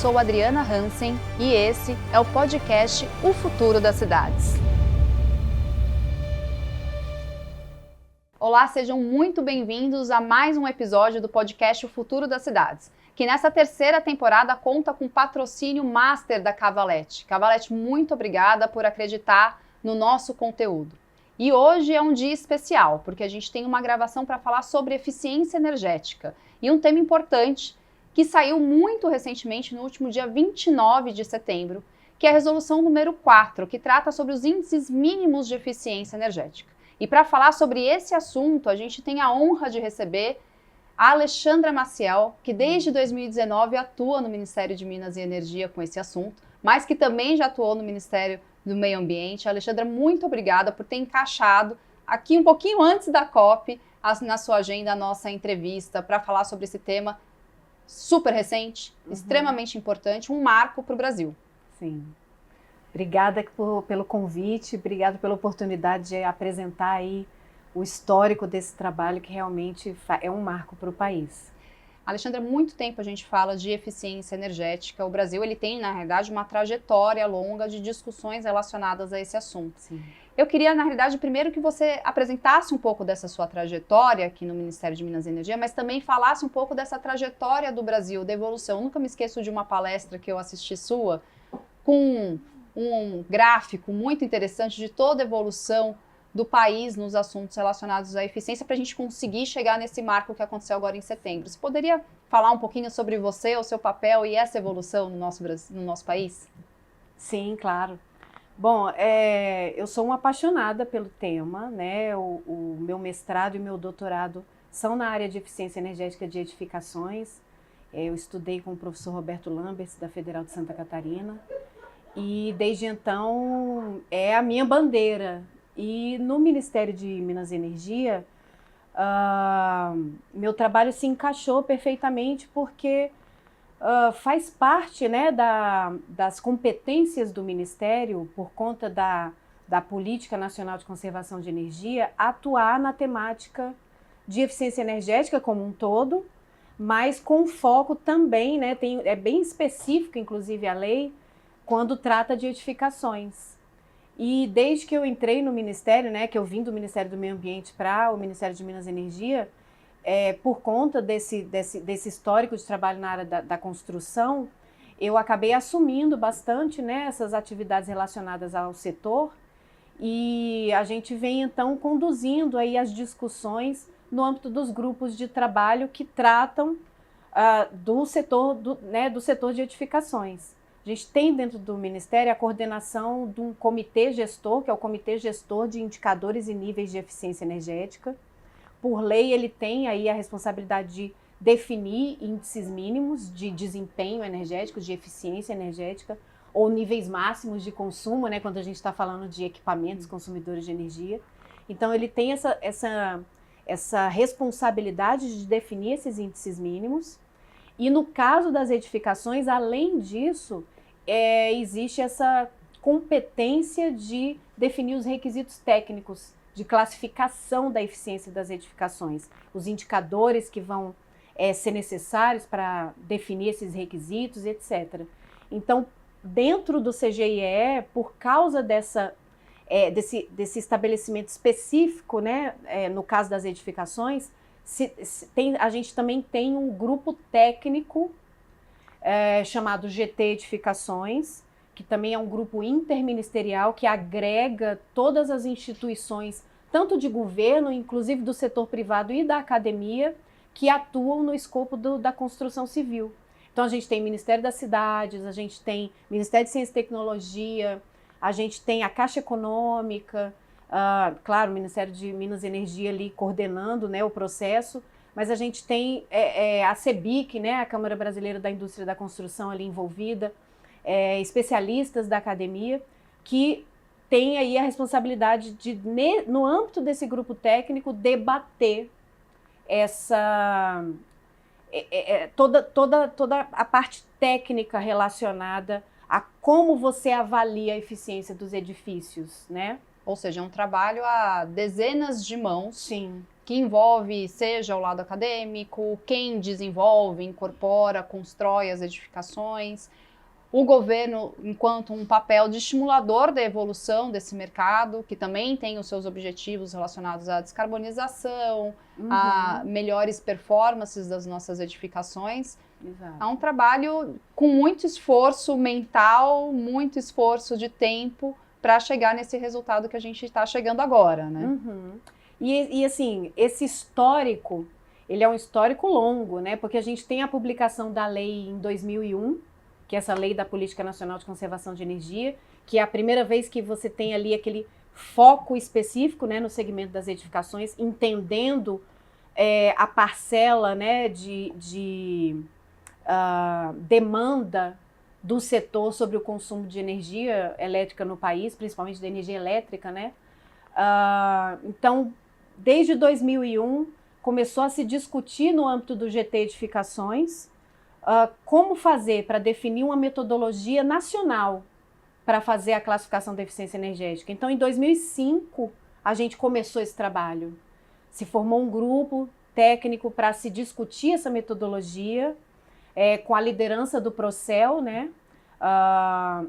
sou Adriana Hansen e esse é o podcast O Futuro das Cidades. Olá, sejam muito bem-vindos a mais um episódio do podcast O Futuro das Cidades, que nessa terceira temporada conta com patrocínio master da Cavalete. Cavalete, muito obrigada por acreditar no nosso conteúdo. E hoje é um dia especial, porque a gente tem uma gravação para falar sobre eficiência energética e um tema importante que saiu muito recentemente no último dia 29 de setembro, que é a resolução número 4, que trata sobre os índices mínimos de eficiência energética. E para falar sobre esse assunto, a gente tem a honra de receber a Alexandra Maciel, que desde 2019 atua no Ministério de Minas e Energia com esse assunto, mas que também já atuou no Ministério do Meio Ambiente. Alexandra, muito obrigada por ter encaixado aqui um pouquinho antes da COP, na sua agenda, a nossa entrevista para falar sobre esse tema super recente, extremamente importante, um marco para o Brasil. Sim. Obrigada pelo convite, obrigada pela oportunidade de apresentar aí o histórico desse trabalho que realmente é um marco para o país. Alexandra, há muito tempo a gente fala de eficiência energética. O Brasil ele tem, na realidade, uma trajetória longa de discussões relacionadas a esse assunto. Sim. Eu queria, na realidade, primeiro que você apresentasse um pouco dessa sua trajetória aqui no Ministério de Minas e Energia, mas também falasse um pouco dessa trajetória do Brasil, da evolução. Eu nunca me esqueço de uma palestra que eu assisti sua, com um gráfico muito interessante de toda a evolução do país nos assuntos relacionados à eficiência para a gente conseguir chegar nesse marco que aconteceu agora em setembro. Você poderia falar um pouquinho sobre você, o seu papel e essa evolução no nosso país? Sim, claro. Bom, eu sou uma apaixonada pelo tema, né? O meu mestrado e meu doutorado são na área de eficiência energética de edificações. Eu estudei com o professor Roberto Lamberts, da Federal de Santa Catarina, e desde então é a minha bandeira. E no Ministério de Minas e Energia, meu trabalho se encaixou perfeitamente porque faz parte, né, das competências do Ministério, por conta da Política Nacional de Conservação de Energia, atuar na temática de eficiência energética como um todo, mas com foco também, né, é bem específico, inclusive, a lei, quando trata de edificações. E desde que eu entrei no Ministério, né, que eu vim do Ministério do Meio Ambiente para o Ministério de Minas e Energia, por conta desse histórico de trabalho na área da construção, eu acabei assumindo bastante, né, essas atividades relacionadas ao setor, e a gente vem então conduzindo aí as discussões no âmbito dos grupos de trabalho que tratam do setor de edificações. A gente tem dentro do Ministério a coordenação de um comitê gestor, que é o Comitê Gestor de Indicadores e Níveis de Eficiência Energética. Por lei, ele tem aí a responsabilidade de definir índices mínimos de desempenho energético, de eficiência energética, ou níveis máximos de consumo, né, quando a gente está falando de equipamentos consumidores de energia. Então, ele tem essa responsabilidade de definir esses índices mínimos. E no caso das edificações, além disso, existe essa competência de definir os requisitos técnicos de classificação da eficiência das edificações, os indicadores que vão ser necessários para definir esses requisitos, etc. Então, dentro do CGIE, por causa desse estabelecimento específico, né, no caso das edificações, a gente também tem um grupo técnico chamado GT Edificações, que também é um grupo interministerial que agrega todas as instituições, tanto de governo, inclusive do setor privado e da academia, que atuam no escopo da construção civil. Então a gente tem Ministério das Cidades, a gente tem Ministério de Ciência e Tecnologia, a gente tem a Caixa Econômica, claro, o Ministério de Minas e Energia ali coordenando, né, o processo, mas a gente tem a CEBIC, né, a Câmara Brasileira da Indústria da Construção ali envolvida, especialistas da academia, que tem aí a responsabilidade de, no âmbito desse grupo técnico, debater toda a parte técnica relacionada a como você avalia a eficiência dos edifícios, né? Ou seja, é um trabalho a dezenas de mãos. Sim. que envolve, seja o lado acadêmico, quem desenvolve, incorpora, constrói as edificações, o governo enquanto um papel de estimulador da evolução desse mercado, que também tem os seus objetivos relacionados à descarbonização, a melhores performances das nossas edificações. Exato. É um trabalho com muito esforço mental, muito esforço de tempo para chegar nesse resultado que a gente está chegando agora, né? E assim, esse histórico, ele é um histórico longo, né? Porque a gente tem a publicação da lei em 2001, que é essa lei da Política Nacional de Conservação de Energia, que é a primeira vez que você tem ali aquele foco específico, né, no segmento das edificações, entendendo a parcela, né, de demanda do setor sobre o consumo de energia elétrica no país, principalmente da energia elétrica, né? Então, desde 2001, começou a se discutir no âmbito do GT Edificações como fazer para definir uma metodologia nacional para fazer a classificação da eficiência energética. Então, em 2005, a gente começou esse trabalho. Se formou um grupo técnico para se discutir essa metodologia, com a liderança do Procel, né? A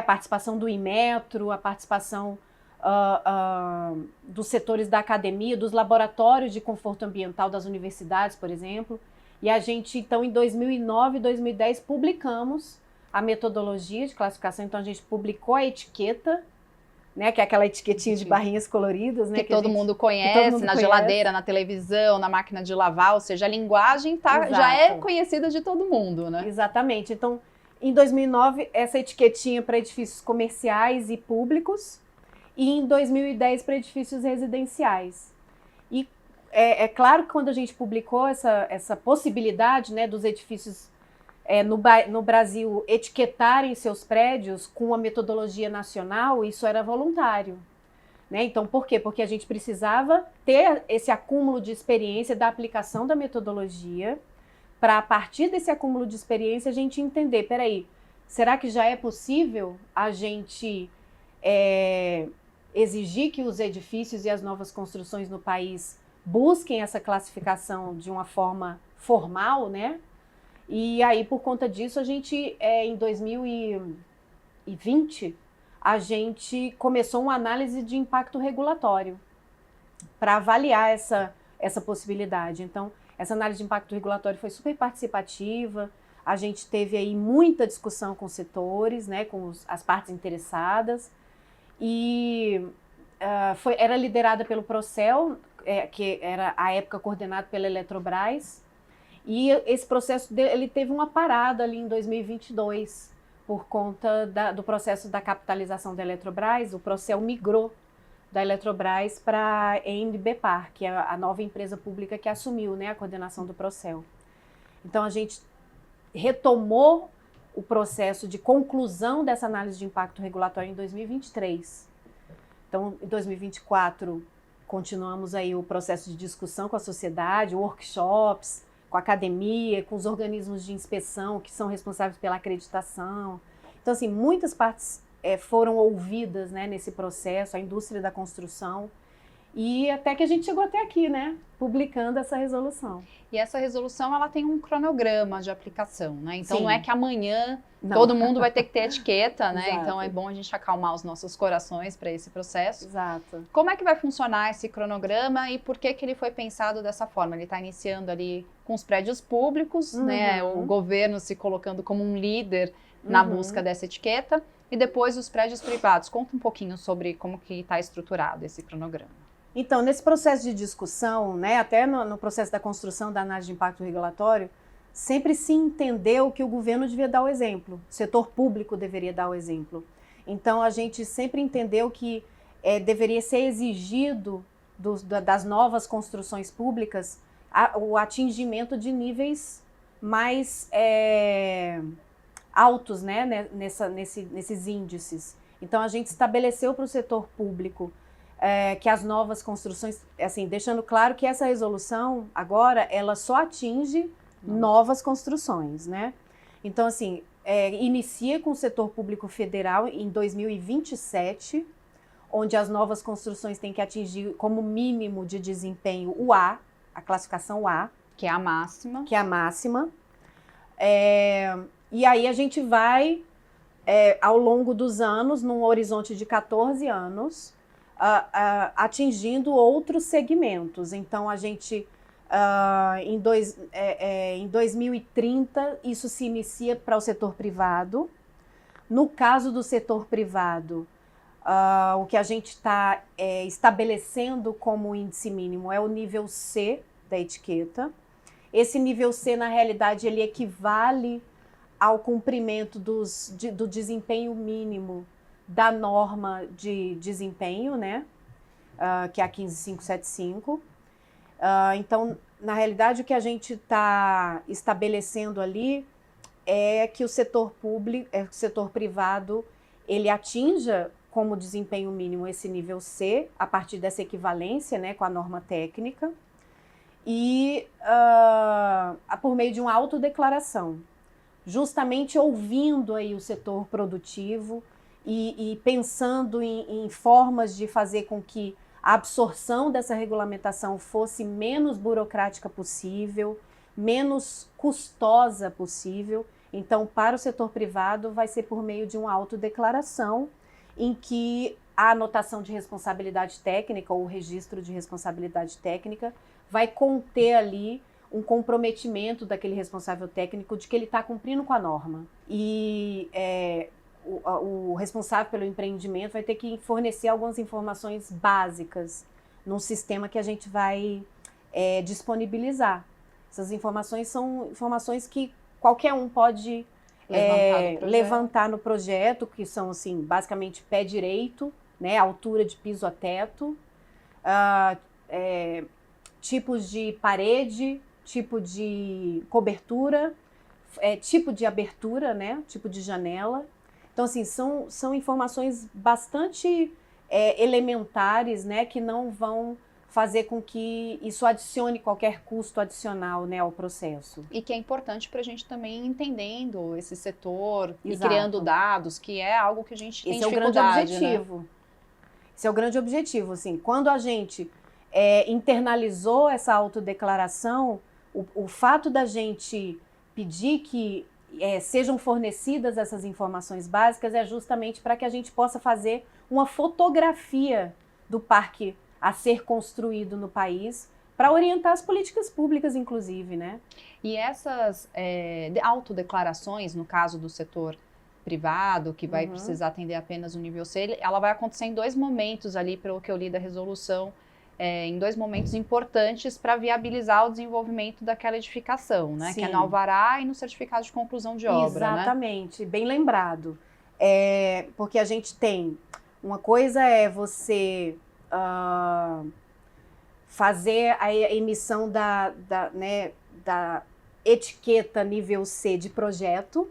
participação do Inmetro, a participação dos setores da academia, dos laboratórios de conforto ambiental das universidades, por exemplo. E a gente, então, em 2009 e 2010, publicamos a metodologia de classificação. Então, a gente publicou a etiqueta, né, que é aquela etiquetinha de barrinhas coloridas, né, que todo mundo conhece, na geladeira, na televisão, na máquina de lavar, ou seja, a linguagem já é conhecida de todo mundo, né? Exatamente. Então, em 2009, essa etiquetinha para edifícios comerciais e públicos, e em 2010 para edifícios residenciais. E é claro que quando a gente publicou essa possibilidade, né, dos edifícios no Brasil etiquetarem seus prédios com a metodologia nacional, isso era voluntário. Né? Então, por quê? Porque a gente precisava ter esse acúmulo de experiência da aplicação da metodologia para, a partir desse acúmulo de experiência, a gente entender, peraí, será que já é possível a gente exigir que os edifícios e as novas construções no país busquem essa classificação de uma forma formal, né? E aí, por conta disso, a gente, em 2020, a gente começou uma análise de impacto regulatório para avaliar essa possibilidade. Então, essa análise de impacto regulatório foi super participativa, a gente teve aí muita discussão com os setores, né, com as partes interessadas, e era liderada pelo Procel, que era, à época, coordenado pela Eletrobras, e esse processo ele teve uma parada ali em 2022, por conta do processo da capitalização da Eletrobras. O Procel migrou da Eletrobras para a ENBPar, que é a nova empresa pública que assumiu, né, a coordenação do Procel. Então, a gente retomou o processo de conclusão dessa análise de impacto regulatório em 2023. Então, em 2024, continuamos aí o processo de discussão com a sociedade, workshops, com a academia, com os organismos de inspeção que são responsáveis pela acreditação. Então, assim, muitas partes foram ouvidas, né, nesse processo, a indústria da construção, e até que a gente chegou até aqui, né, publicando essa resolução. E essa resolução, ela tem um cronograma de aplicação, né? Então, não é que amanhã Não. todo mundo vai ter que ter etiqueta, né? Exato. Então, é bom a gente acalmar os nossos corações para esse processo. Exato. Como é que vai funcionar esse cronograma e por que ele foi pensado dessa forma? Ele está iniciando ali com os prédios públicos, né? O governo se colocando como um líder na busca dessa etiqueta, e depois os prédios privados. Conta um pouquinho sobre como que está estruturado esse cronograma. Então, nesse processo de discussão, né, até no processo da construção da análise de impacto regulatório, sempre se entendeu que o governo devia dar o exemplo, o setor público deveria dar o exemplo. Então, a gente sempre entendeu que deveria ser exigido das novas construções públicas o atingimento de níveis mais altos, né, nesses índices. Então, a gente estabeleceu para o setor público que as novas construções, assim, deixando claro que essa resolução, agora, ela só atinge novas construções, né? Então, assim, inicia com o setor público federal em 2027, onde as novas construções têm que atingir como mínimo de desempenho o A, a classificação A. Que é a máxima. Que é a máxima. E aí a gente vai, ao longo dos anos, num horizonte de 14 anos, atingindo outros segmentos. Então, a gente, em 2030, isso se inicia para o setor privado. No caso do setor privado, o que a gente está estabelecendo como índice mínimo é o nível C da etiqueta. Esse nível C, na realidade, ele equivale ao cumprimento do desempenho mínimo da norma de desempenho, né? Que é a 15575. Então, na realidade, o que a gente está estabelecendo ali é que o setor público, o setor privado, ele atinja como desempenho mínimo esse nível C, a partir dessa equivalência, né, com a norma técnica, e por meio de uma autodeclaração, justamente ouvindo aí o setor produtivo e pensando em formas de fazer com que a absorção dessa regulamentação fosse menos burocrática possível, menos custosa possível. Então, para o setor privado, vai ser por meio de uma autodeclaração em que a anotação de responsabilidade técnica ou o registro de responsabilidade técnica vai conter ali um comprometimento daquele responsável técnico de que ele está cumprindo com a norma. E o responsável pelo empreendimento vai ter que fornecer algumas informações básicas num sistema que a gente vai disponibilizar. Essas informações são informações que qualquer um pode levantar no projeto, que são, assim, basicamente pé direito, né, altura de piso a teto, tipos de parede, tipo de cobertura, tipo de abertura, né, tipo de janela. Então, assim, são informações bastante elementares, né, que não vão fazer com que isso adicione qualquer custo adicional, né, ao processo. E que é importante para a gente também entendendo esse setor. Exato. E criando dados, que é algo que a gente tem dificuldade. Esse é o grande objetivo. Né? Esse é o grande objetivo, assim, quando a gente internalizou essa autodeclaração, o fato da gente pedir que sejam fornecidas essas informações básicas é justamente para que a gente possa fazer uma fotografia do parque a ser construído no país, para orientar as políticas públicas, inclusive, né? E essas autodeclarações, no caso do setor privado, que vai precisar atender apenas o nível C, ela vai acontecer em 2 momentos ali, pelo que eu li da resolução, em 2 momentos importantes para viabilizar o desenvolvimento daquela edificação, né? Sim. Que é no alvará e no certificado de conclusão de obra, né? Exatamente, bem lembrado. Porque a gente tem, uma coisa é você fazer a emissão da etiqueta nível C de projeto,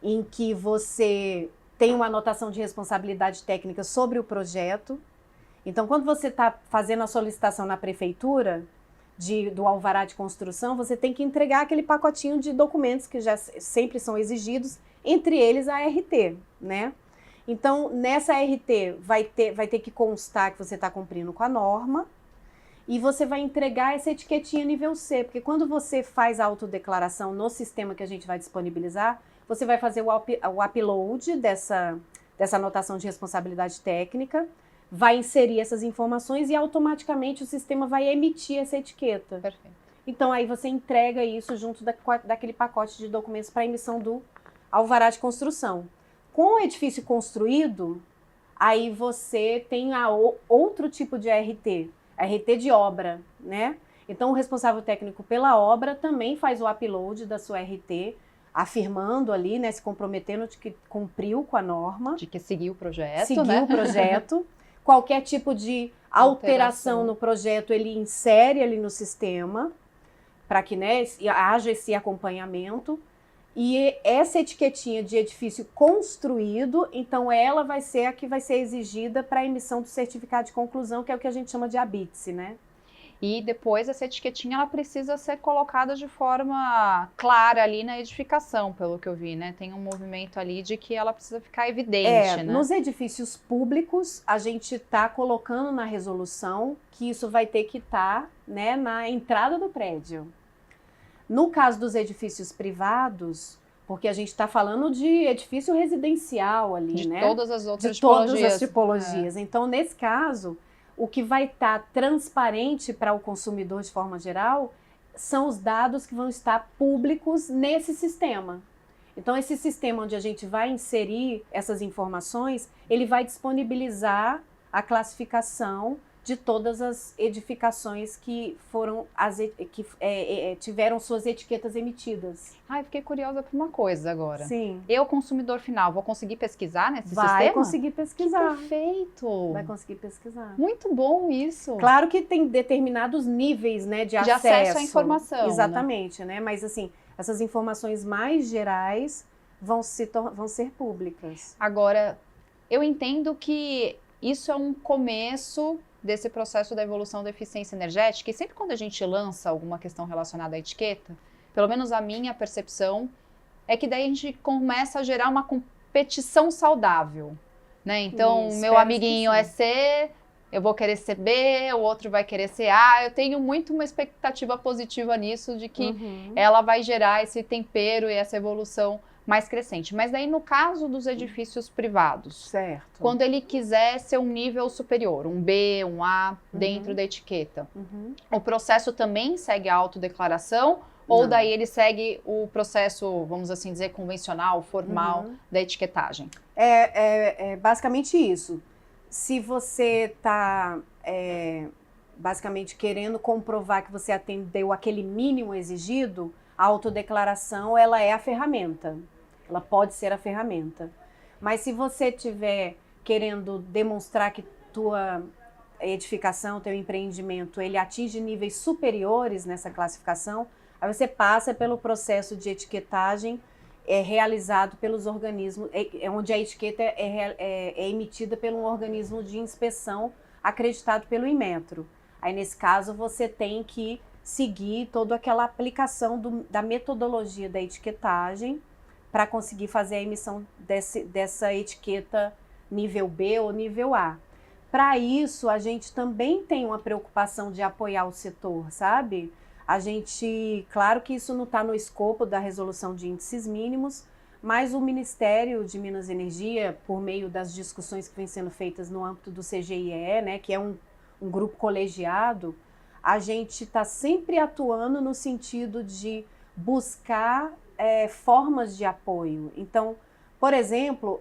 em que você tem uma anotação de responsabilidade técnica sobre o projeto. Então, quando você está fazendo a solicitação na prefeitura do alvará de construção, você tem que entregar aquele pacotinho de documentos que já sempre são exigidos, entre eles a RT, né? Então, nessa RT vai ter que constar que você está cumprindo com a norma e você vai entregar essa etiquetinha nível C, porque quando você faz a autodeclaração no sistema que a gente vai disponibilizar, você vai fazer o upload dessa anotação de responsabilidade técnica, vai inserir essas informações e automaticamente o sistema vai emitir essa etiqueta. Perfeito. Então, aí você entrega isso junto daquele pacote de documentos para emissão do alvará de construção. Com o edifício construído, aí você tem outro tipo de RT de obra, né? Então, o responsável técnico pela obra também faz o upload da sua RT, afirmando ali, né, se comprometendo de que cumpriu com a norma. De que seguiu o projeto, seguiu né? o projeto. Qualquer tipo de alteração no projeto, ele insere ali no sistema, para que, né, haja esse acompanhamento. E essa etiquetinha de edifício construído, então ela vai ser a que vai ser exigida para a emissão do certificado de conclusão, que é o que a gente chama de ABITSE, né? E depois essa etiquetinha ela precisa ser colocada de forma clara ali na edificação, pelo que eu vi, né? Tem um movimento ali de que ela precisa ficar evidente, né? Nos edifícios públicos, a gente está colocando na resolução que isso vai ter que estar, né, na entrada do prédio. No caso dos edifícios privados, porque a gente está falando de edifício residencial ali, né? De todas as outras de tipologias. todas as tipologias. Então, nesse caso, o que vai estar transparente para o consumidor de forma geral são os dados que vão estar públicos nesse sistema. Então, esse sistema onde a gente vai inserir essas informações, ele vai disponibilizar a classificação de todas as edificações que foram tiveram suas etiquetas emitidas. Ai, fiquei curiosa por uma coisa agora. Sim. Eu, consumidor final, vou conseguir pesquisar nesse sistema? Vai conseguir pesquisar. Perfeito! Vai conseguir pesquisar. Muito bom isso. Claro que tem determinados níveis, né, de acesso à informação. Exatamente, né? Mas assim, essas informações mais gerais vão ser públicas. Agora, eu entendo que isso é um começo desse processo da evolução da eficiência energética, e sempre quando a gente lança alguma questão relacionada à etiqueta, pelo menos a minha percepção, é que daí a gente começa a gerar uma competição saudável, né? Então, meu amiguinho é C, eu vou querer ser B, o outro vai querer ser A. Eu tenho muito uma expectativa positiva nisso, de que ela vai gerar esse tempero e essa evolução mais crescente. Mas daí no caso dos edifícios privados, certo, quando ele quiser ser um nível superior, um B, um A, dentro da etiqueta, o processo também segue a autodeclaração? Ou daí ele segue o processo, vamos assim dizer, convencional, formal da etiquetagem? É basicamente isso. Se você está basicamente querendo comprovar que você atendeu aquele mínimo exigido, a autodeclaração ela é a ferramenta. Ela pode ser a ferramenta. Mas se você estiver querendo demonstrar que tua edificação, teu empreendimento, ele atinge níveis superiores nessa classificação, aí você passa pelo processo de etiquetagem realizado pelos organismos, onde a etiqueta é emitida por um organismo de inspeção acreditado pelo Inmetro. Aí, nesse caso, você tem que seguir toda aquela aplicação da metodologia da etiquetagem para conseguir fazer a emissão dessa etiqueta nível B ou nível A. Para isso, a gente também tem uma preocupação de apoiar o setor, sabe? A gente, claro que isso não está no escopo da resolução de índices mínimos, mas o Ministério de Minas e Energia, por meio das discussões que vêm sendo feitas no âmbito do CGIE, né, que é um grupo colegiado, a gente está sempre atuando no sentido de buscar formas de apoio. Então, por exemplo,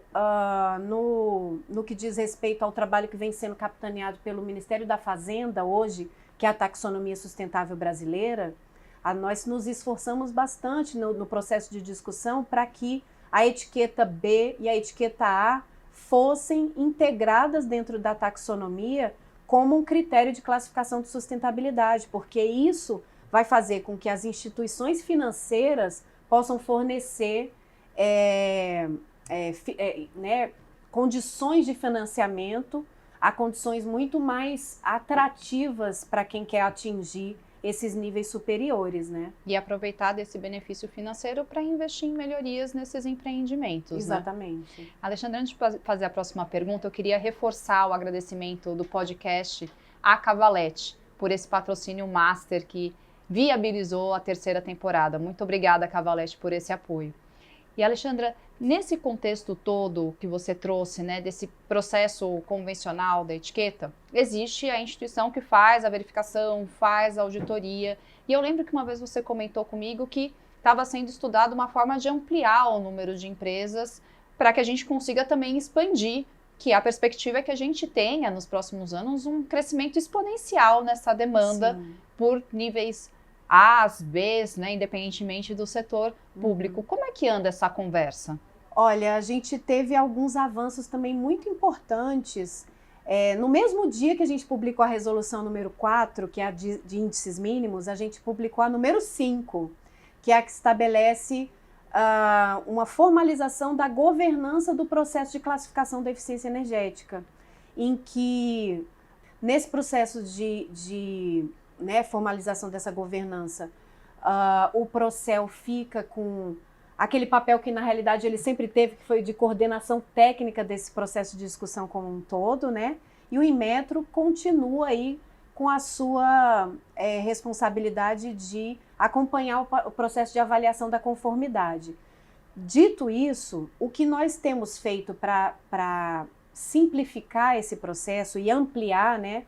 no que diz respeito ao trabalho que vem sendo capitaneado pelo Ministério da Fazenda hoje, que é a taxonomia sustentável brasileira, nós nos esforçamos bastante no processo de discussão para que a etiqueta B e a etiqueta A fossem integradas dentro da taxonomia como um critério de classificação de sustentabilidade, porque isso vai fazer com que as instituições financeiras possam fornecer condições de financiamento a condições muito mais atrativas para quem quer atingir esses níveis superiores, né? E aproveitar desse benefício financeiro para investir em melhorias nesses empreendimentos, exatamente. Né? Alexandra, antes de fazer a próxima pergunta, eu queria reforçar o agradecimento do podcast à Cavalete por esse patrocínio master que viabilizou a terceira temporada. Muito obrigada, Cavalete, por esse apoio. E, Alexandra, nesse contexto todo que você trouxe, né, desse processo convencional da etiqueta, existe a instituição que faz a verificação, faz a auditoria. E eu lembro que uma vez você comentou comigo que estava sendo estudada uma forma de ampliar o número de empresas para que a gente consiga também expandir, que a perspectiva é que a gente tenha, nos próximos anos, um crescimento exponencial nessa demanda por níveis As, Bs, né, independentemente do setor público. Como é que anda essa conversa? Olha, a gente teve alguns avanços também muito importantes. No mesmo dia que a gente publicou a resolução número 4, que é a de índices mínimos, a gente publicou a número 5, que é a que estabelece uma formalização da governança do processo de classificação da eficiência energética, em que, nesse processo de né, formalização dessa governança, o Procel fica com aquele papel que, na realidade, ele sempre teve, que foi de coordenação técnica desse processo de discussão como um todo, né? E o Inmetro continua aí com a sua responsabilidade de acompanhar o processo de avaliação da conformidade. Dito isso, o que nós temos feito para simplificar esse processo e ampliar, né,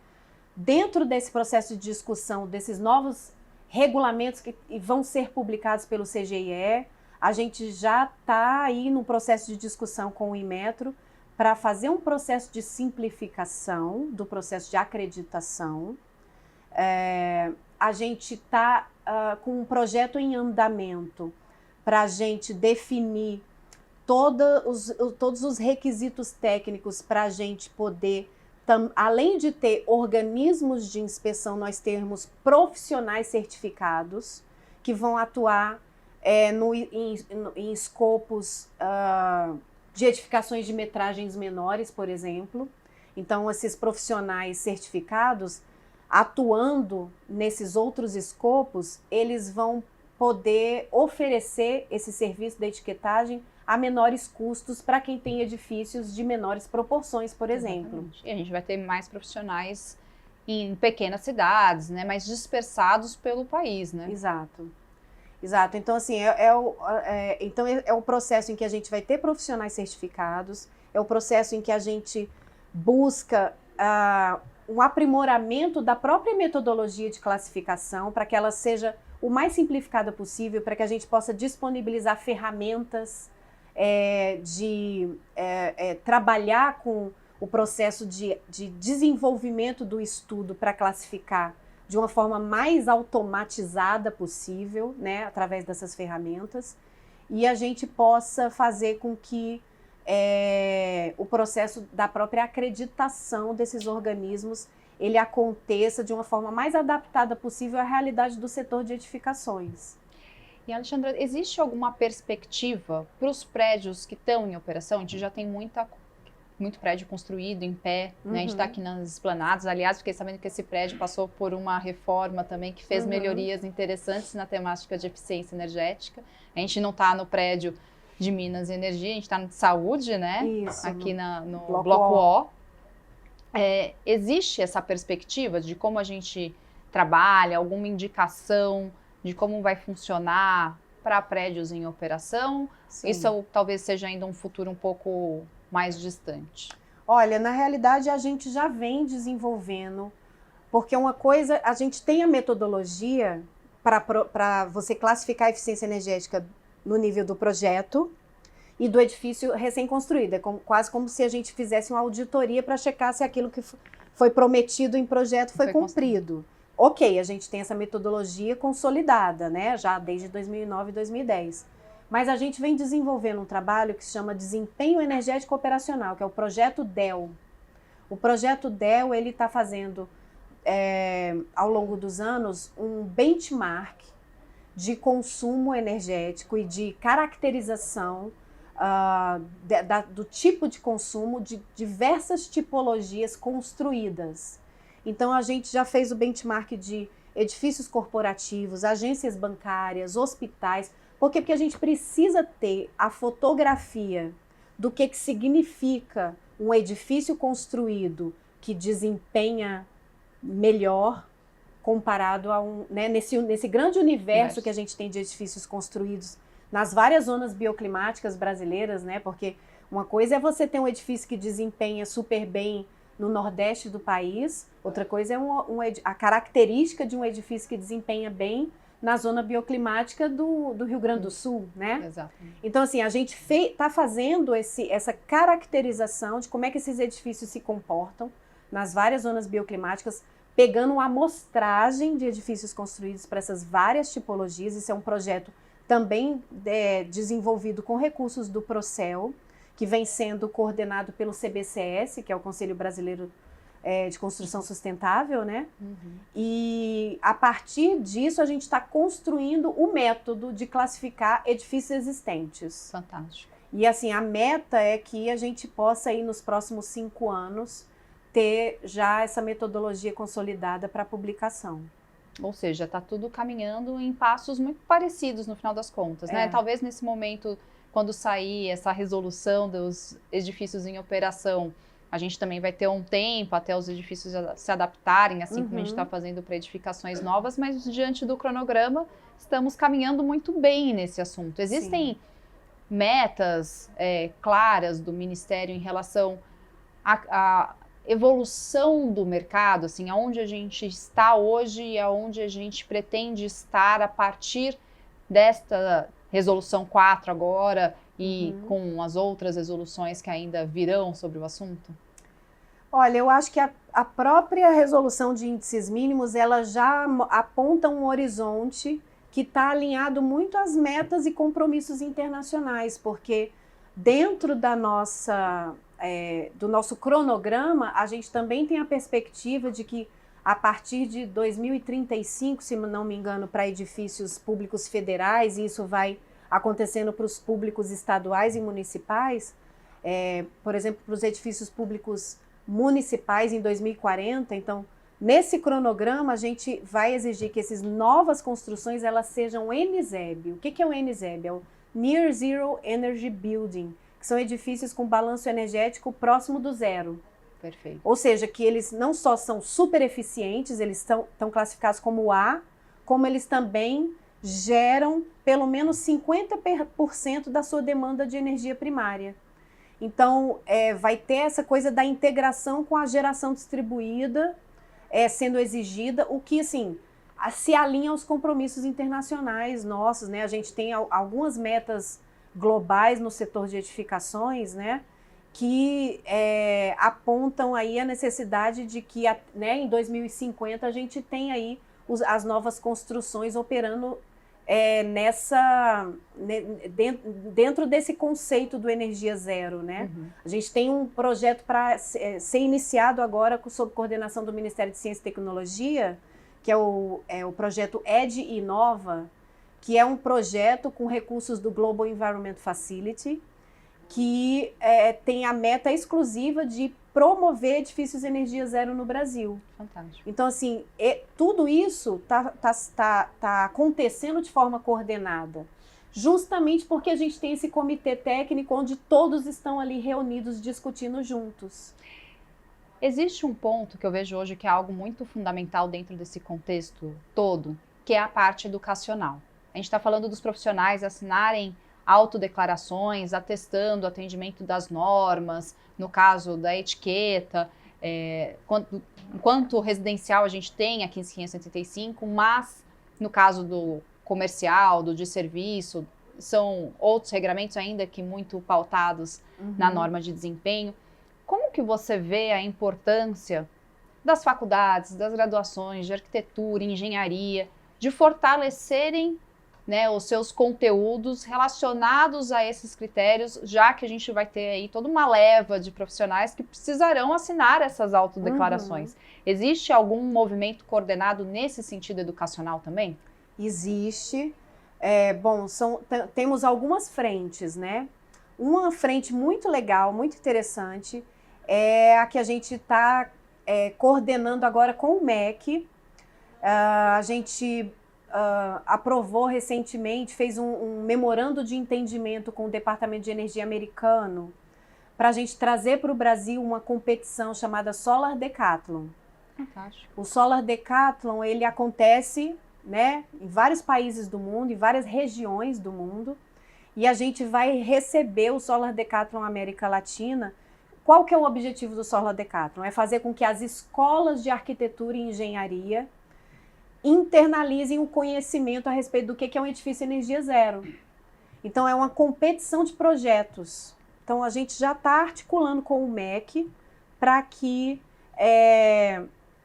dentro desse processo de discussão, desses novos regulamentos que vão ser publicados pelo CGIE, a gente já está aí no processo de discussão com o Inmetro para fazer um processo de simplificação do processo de acreditação. A gente está com um projeto em andamento para a gente definir todos os requisitos técnicos para a gente poder, além de ter organismos de inspeção, nós termos profissionais certificados que vão atuar em escopos de edificações de metragens menores, por exemplo. Então, esses profissionais certificados, atuando nesses outros escopos, eles vão poder oferecer esse serviço de etiquetagem a menores custos para quem tem edifícios de menores proporções, por exemplo. Exatamente. E a gente vai ter mais profissionais em pequenas cidades, né, mais dispersados pelo país, né? Exato. Então, assim, então é o processo em que a gente vai ter profissionais certificados, é o processo em que a gente busca um aprimoramento da própria metodologia de classificação para que ela seja o mais simplificada possível, para que a gente possa disponibilizar ferramentas de trabalhar com o processo de desenvolvimento do estudo para classificar de uma forma mais automatizada possível, né, através dessas ferramentas, e a gente possa fazer com que o processo da própria acreditação desses organismos ele aconteça de uma forma mais adaptada possível à realidade do setor de edificações. E, Alexandra, existe alguma perspectiva para os prédios que estão em operação? A gente já tem muito prédio construído em pé, né? A gente está aqui nas esplanadas. Aliás, fiquei sabendo que esse prédio passou por uma reforma também que fez melhorias interessantes na temática de eficiência energética. A gente não está no prédio de Minas e Energia, a gente está no de saúde, né? Isso, aqui no Bloco O. Existe essa perspectiva de como a gente trabalha, alguma indicação de como vai funcionar para prédios em operação? Sim. Isso talvez seja ainda um futuro um pouco mais distante. Olha, na realidade a gente já vem desenvolvendo, porque uma coisa, a gente tem a metodologia para você classificar a eficiência energética no nível do projeto e do edifício recém-construído. É quase como se a gente fizesse uma auditoria para checar se aquilo que foi prometido em projeto foi cumprido. Ok, a gente tem essa metodologia consolidada, né, já desde 2009 e 2010. Mas a gente vem desenvolvendo um trabalho que se chama Desempenho Energético Operacional, que é o Projeto DEL. O Projeto DEL, ele está fazendo, ao longo dos anos, um benchmark de consumo energético e de caracterização do tipo de consumo de diversas tipologias construídas. Então, a gente já fez o benchmark de edifícios corporativos, agências bancárias, hospitais. Por quê? Porque a gente precisa ter a fotografia do que significa um edifício construído que desempenha melhor comparado a nesse grande universo que a gente tem de edifícios construídos nas várias zonas bioclimáticas brasileiras, né? Porque uma coisa é você ter um edifício que desempenha super bem no Nordeste do país, outra coisa é a característica de um edifício que desempenha bem na zona bioclimática do Rio Grande do Sul, né? Exatamente. Então, assim, a gente está fazendo essa caracterização de como é que esses edifícios se comportam nas várias zonas bioclimáticas, pegando uma amostragem de edifícios construídos para essas várias tipologias. Isso é um projeto também desenvolvido com recursos do Procel, que vem sendo coordenado pelo CBCS, que é o Conselho Brasileiro de Construção Sustentável, né? E a partir disso a gente está construindo o método de classificar edifícios existentes. Fantástico. E assim, a meta é que a gente possa aí nos próximos 5 anos ter já essa metodologia consolidada para publicação. Ou seja, está tudo caminhando em passos muito parecidos no final das contas, né? Talvez nesse momento, quando sair essa resolução dos edifícios em operação, a gente também vai ter um tempo até os edifícios se adaptarem, assim como a gente está fazendo para edificações novas, mas diante do cronograma, estamos caminhando muito bem nesse assunto. Existem metas claras do Ministério em relação a evolução do mercado, assim, aonde a gente está hoje e aonde a gente pretende estar a partir desta resolução 4 agora e com as outras resoluções que ainda virão sobre o assunto? Olha, eu acho que a própria resolução de índices mínimos, ela já aponta um horizonte que está alinhado muito às metas e compromissos internacionais, porque dentro da nossa do nosso cronograma, a gente também tem a perspectiva de que a partir de 2035, se não me engano, para edifícios públicos federais, e isso vai acontecendo para os públicos estaduais e municipais, por exemplo, para os edifícios públicos municipais em 2040. Então, nesse cronograma, a gente vai exigir que essas novas construções elas sejam NZEB. O que é o NZEB? É o Near Zero Energy Building, que são edifícios com balanço energético próximo do zero. Perfeito. Ou seja, que eles não só são super eficientes, eles estão classificados como A, como eles também geram pelo menos 50% da sua demanda de energia primária. Então, vai ter essa coisa da integração com a geração distribuída sendo exigida, o que, assim, se alinha aos compromissos internacionais nossos, né? A gente tem algumas metas globais no setor de edificações, né, que apontam aí a necessidade de que em 2050 a gente tem aí as novas construções operando dentro desse conceito do energia zero, né? A gente tem um projeto para ser iniciado agora sob coordenação do Ministério de Ciência e Tecnologia, que é o projeto ED-Inova, que é um projeto com recursos do Global Environment Facility, que tem a meta exclusiva de promover edifícios de energia zero no Brasil. Fantástico. Então, assim, tudo isso tá acontecendo de forma coordenada, justamente porque a gente tem esse comitê técnico onde todos estão ali reunidos discutindo juntos. Existe um ponto que eu vejo hoje que é algo muito fundamental dentro desse contexto todo, que é a parte educacional. A gente está falando dos profissionais assinarem autodeclarações, atestando o atendimento das normas, no caso da etiqueta, enquanto residencial a gente tem a 15.575, mas no caso do comercial, do de serviço, são outros regramentos ainda que muito pautados na norma de desempenho. Como que você vê a importância das faculdades, das graduações de arquitetura, engenharia, de fortalecerem os seus conteúdos relacionados a esses critérios, já que a gente vai ter aí toda uma leva de profissionais que precisarão assinar essas autodeclarações. Existe algum movimento coordenado nesse sentido educacional também? Existe. Temos algumas frentes, né? Uma frente muito legal, muito interessante, é a que a gente está coordenando agora com o MEC. A gente aprovou recentemente, fez um memorando de entendimento com o Departamento de Energia americano para a gente trazer para o Brasil uma competição chamada Solar Decathlon. Fantástico. O Solar Decathlon, ele acontece, né, em vários países do mundo, em várias regiões do mundo, e a gente vai receber o Solar Decathlon América Latina. Qual que é o objetivo do Solar Decathlon? É fazer com que as escolas de arquitetura e engenharia internalizem o conhecimento a respeito do que é um edifício energia zero. Então, é uma competição de projetos. Então, a gente já está articulando com o MEC para que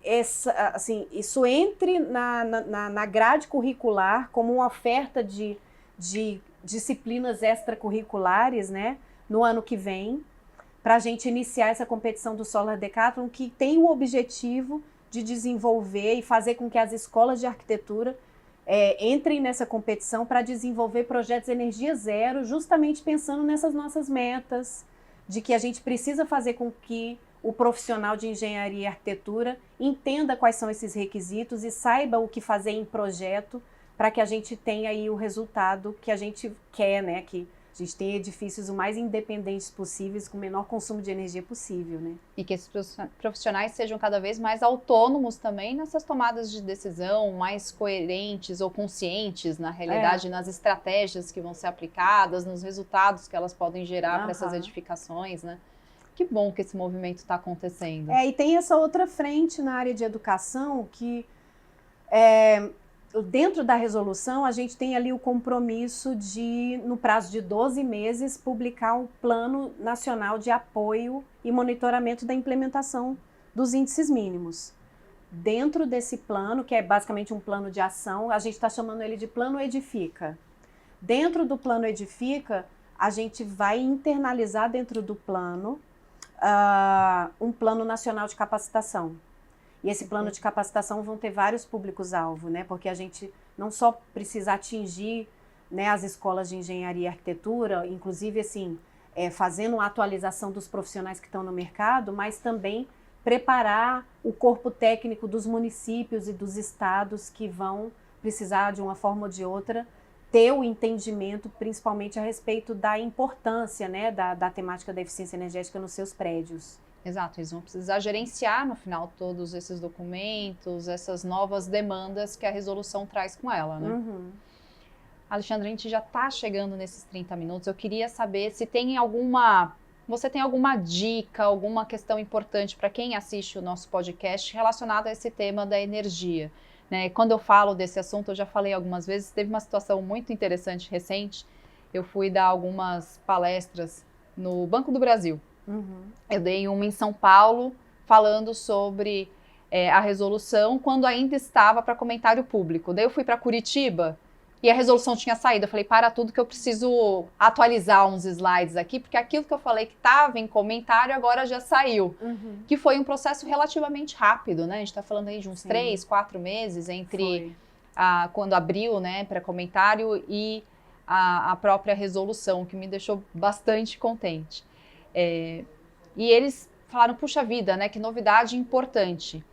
isso entre na grade curricular como uma oferta de disciplinas extracurriculares, né, no ano que vem, para a gente iniciar essa competição do Solar Decathlon, que tem o objetivo de desenvolver e fazer com que as escolas de arquitetura entrem nessa competição para desenvolver projetos de energia zero, justamente pensando nessas nossas metas, de que a gente precisa fazer com que o profissional de engenharia e arquitetura entenda quais são esses requisitos e saiba o que fazer em projeto para que a gente tenha aí o resultado que a gente quer, né? Que a gente tenha edifícios o mais independentes possíveis, com o menor consumo de energia possível, né? E que esses profissionais sejam cada vez mais autônomos também nessas tomadas de decisão, mais coerentes ou conscientes, na realidade, nas estratégias que vão ser aplicadas, nos resultados que elas podem gerar para essas edificações, né? Que bom que esse movimento está acontecendo. E tem essa outra frente na área de educação que, dentro da resolução, a gente tem ali o compromisso de, no prazo de 12 meses, publicar um plano nacional de apoio e monitoramento da implementação dos índices mínimos. Dentro desse plano, que é basicamente um plano de ação, a gente está chamando ele de Plano Edifica. Dentro do Plano Edifica, a gente vai internalizar dentro do plano um plano nacional de capacitação. E esse plano de capacitação vão ter vários públicos-alvo, né? Porque a gente não só precisa atingir, né, as escolas de engenharia e arquitetura, inclusive assim, fazendo uma atualização dos profissionais que estão no mercado, mas também preparar o corpo técnico dos municípios e dos estados que vão precisar, de uma forma ou de outra, ter o entendimento, principalmente a respeito da importância, né, da temática da eficiência energética nos seus prédios. Exato, eles vão precisar gerenciar no final todos esses documentos, essas novas demandas que a resolução traz com ela, né? Uhum. Alexandra, a gente já está chegando nesses 30 minutos, eu queria saber se você tem alguma dica, alguma questão importante para quem assiste o nosso podcast relacionada a esse tema da energia. Né? Quando eu falo desse assunto, eu já falei algumas vezes, teve uma situação muito interessante recente, eu fui dar algumas palestras no Banco do Brasil. Uhum. Eu dei uma em São Paulo, falando sobre a resolução, quando ainda estava para comentário público. Daí eu fui para Curitiba e a resolução tinha saído. Eu falei, para tudo que eu preciso atualizar uns slides aqui, porque aquilo que eu falei que estava em comentário agora já saiu. Uhum. Que foi um processo relativamente rápido, né? A gente está falando aí de uns 3, 4 meses entre quando abriu, né, para comentário e a própria resolução, que me deixou bastante contente. E eles falaram, puxa vida, né, que novidade importante.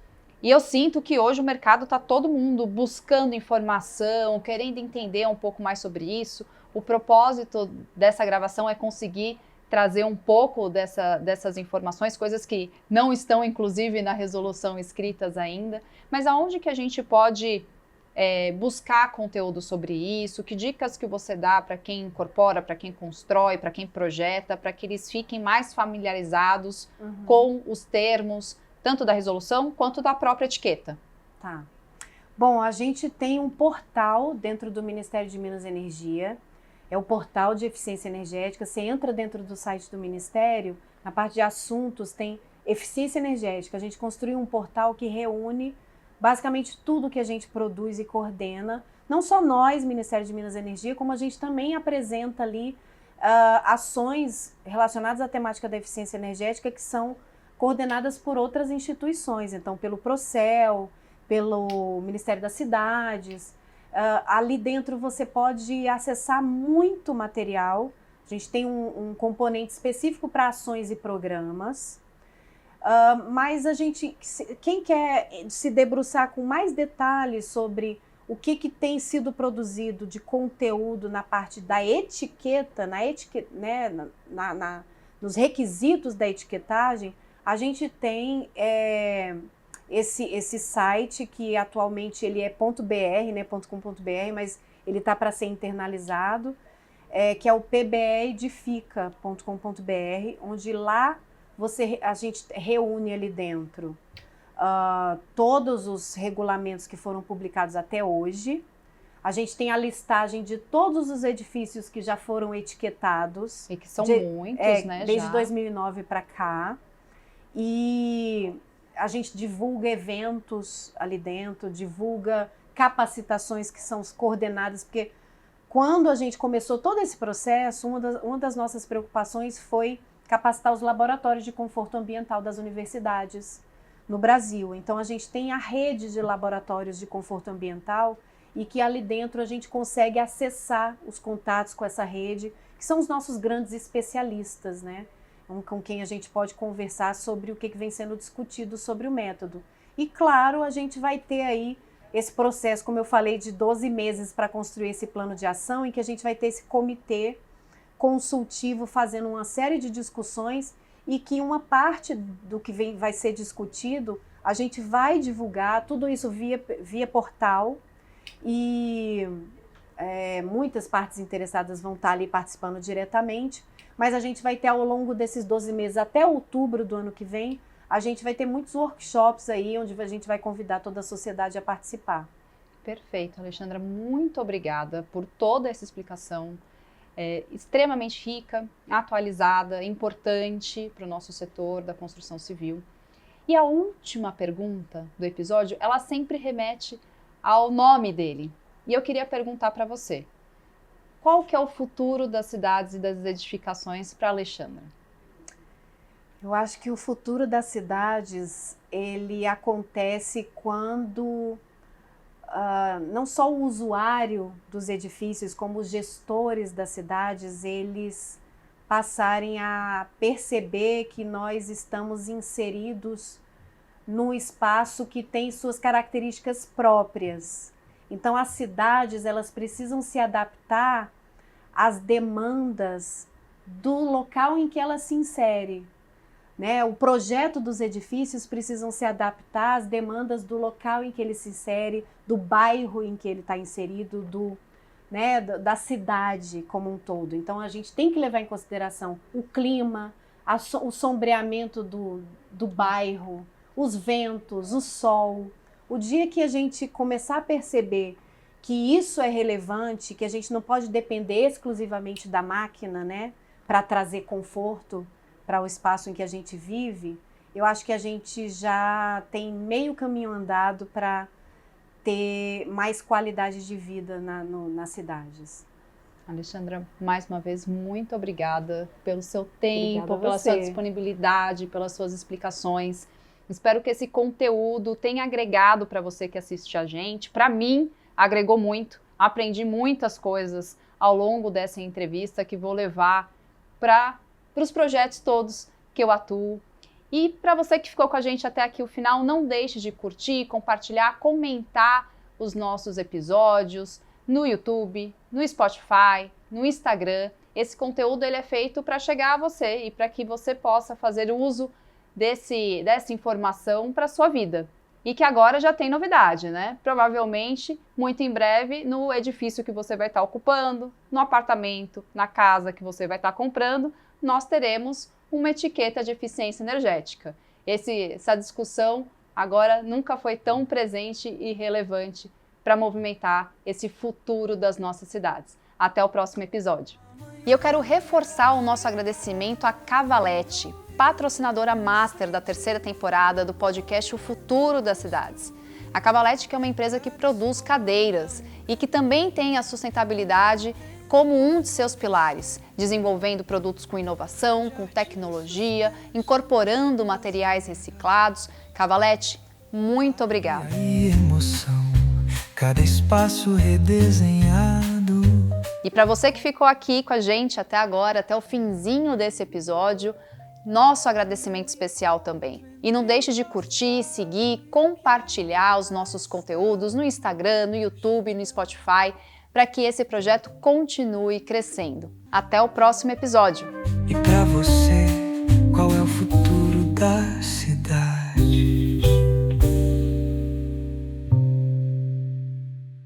E eu sinto que hoje o mercado está todo mundo buscando informação, querendo entender um pouco mais sobre isso. O propósito dessa gravação é conseguir trazer um pouco dessas informações, coisas que não estão, inclusive, na resolução escritas ainda. Mas aonde que a gente pode buscar conteúdo sobre isso? Que dicas que você dá para quem incorpora, para quem constrói, para quem projeta, para que eles fiquem mais familiarizados com os termos, tanto da resolução quanto da própria etiqueta? Tá. Bom, a gente tem um portal dentro do Ministério de Minas e Energia, é o portal de eficiência energética. Você entra dentro do site do Ministério, na parte de assuntos tem eficiência energética. A gente construiu um portal que reúne basicamente tudo que a gente produz e coordena, não só nós, Ministério de Minas e Energia, como a gente também apresenta ali ações relacionadas à temática da eficiência energética que são coordenadas por outras instituições, então pelo Procel, pelo Ministério das Cidades. Ali dentro você pode acessar muito material. A gente tem um componente específico para ações e programas, mas quem quer se debruçar com mais detalhes sobre o que tem sido produzido de conteúdo na parte da etiqueta, nos requisitos da etiquetagem, a gente tem esse site que atualmente ele é .br, né, .com.br, mas ele está para ser internalizado, que é o pbeedifica.com.br, onde lá a gente reúne ali dentro todos os regulamentos que foram publicados até hoje. A gente tem a listagem de todos os edifícios que já foram etiquetados. E que são muitos, né? Desde 2009 para cá. E a gente divulga eventos ali dentro, divulga capacitações que são coordenadas, porque quando a gente começou todo esse processo, uma das nossas preocupações foi capacitar os laboratórios de conforto ambiental das universidades no Brasil. Então a gente tem a rede de laboratórios de conforto ambiental e que ali dentro a gente consegue acessar os contatos com essa rede, que são os nossos grandes especialistas, né? com quem a gente pode conversar sobre o que vem sendo discutido sobre o método. E claro, a gente vai ter aí esse processo, como eu falei, de 12 meses para construir esse plano de ação, em que a gente vai ter esse comitê consultivo fazendo uma série de discussões e que uma parte do que vai ser discutido, a gente vai divulgar tudo isso via portal e muitas partes interessadas vão estar ali participando diretamente, mas a gente vai ter ao longo desses 12 meses, até outubro do ano que vem, a gente vai ter muitos workshops aí, onde a gente vai convidar toda a sociedade a participar. Perfeito, Alexandra, muito obrigada por toda essa explicação extremamente rica, atualizada, importante para o nosso setor da construção civil. E a última pergunta do episódio, ela sempre remete ao nome dele. E eu queria perguntar para você, qual que é o futuro das cidades e das edificações para Alexandra? Eu acho que o futuro das cidades, ele acontece quando não só o usuário dos edifícios, como os gestores das cidades, eles passarem a perceber que nós estamos inseridos num espaço que tem suas características próprias. Então, as cidades, elas precisam se adaptar às demandas do local em que ela se insere. Né? O projeto dos edifícios precisam se adaptar às demandas do local em que ele se insere, do bairro em que ele está inserido, da cidade como um todo. Então, a gente tem que levar em consideração o clima, o sombreamento do bairro, os ventos, o sol. O dia que a gente começar a perceber que isso é relevante, que a gente não pode depender exclusivamente da máquina, né, para trazer conforto para o espaço em que a gente vive, eu acho que a gente já tem meio caminho andado para ter mais qualidade de vida nas cidades. Alexandra, mais uma vez, muito obrigada pelo seu tempo, pela sua disponibilidade, pelas suas explicações. Espero que esse conteúdo tenha agregado para você que assiste a gente. Para mim, agregou muito. Aprendi muitas coisas ao longo dessa entrevista que vou levar para os projetos todos que eu atuo. E para você que ficou com a gente até aqui o final, não deixe de curtir, compartilhar, comentar os nossos episódios no YouTube, no Spotify, no Instagram. Esse conteúdo ele é feito para chegar a você e para que você possa fazer uso dessa informação para a sua vida. E que agora já tem novidade, né? Provavelmente, muito em breve, no edifício que você vai estar ocupando, no apartamento, na casa que você vai estar comprando, nós teremos uma etiqueta de eficiência energética. Essa discussão agora nunca foi tão presente e relevante para movimentar esse futuro das nossas cidades. Até o próximo episódio. E eu quero reforçar o nosso agradecimento à Cavalete, patrocinadora master da terceira temporada do podcast O Futuro das Cidades. A Cavalete que é uma empresa que produz cadeiras e que também tem a sustentabilidade como um de seus pilares, desenvolvendo produtos com inovação, com tecnologia, incorporando materiais reciclados. Cavalete, muito obrigada. Cada espaço redesenhado. E para você que ficou aqui com a gente até agora, até o finzinho desse episódio, nosso agradecimento especial também. E não deixe de curtir, seguir, compartilhar os nossos conteúdos no Instagram, no YouTube, no Spotify, para que esse projeto continue crescendo. Até o próximo episódio. E para você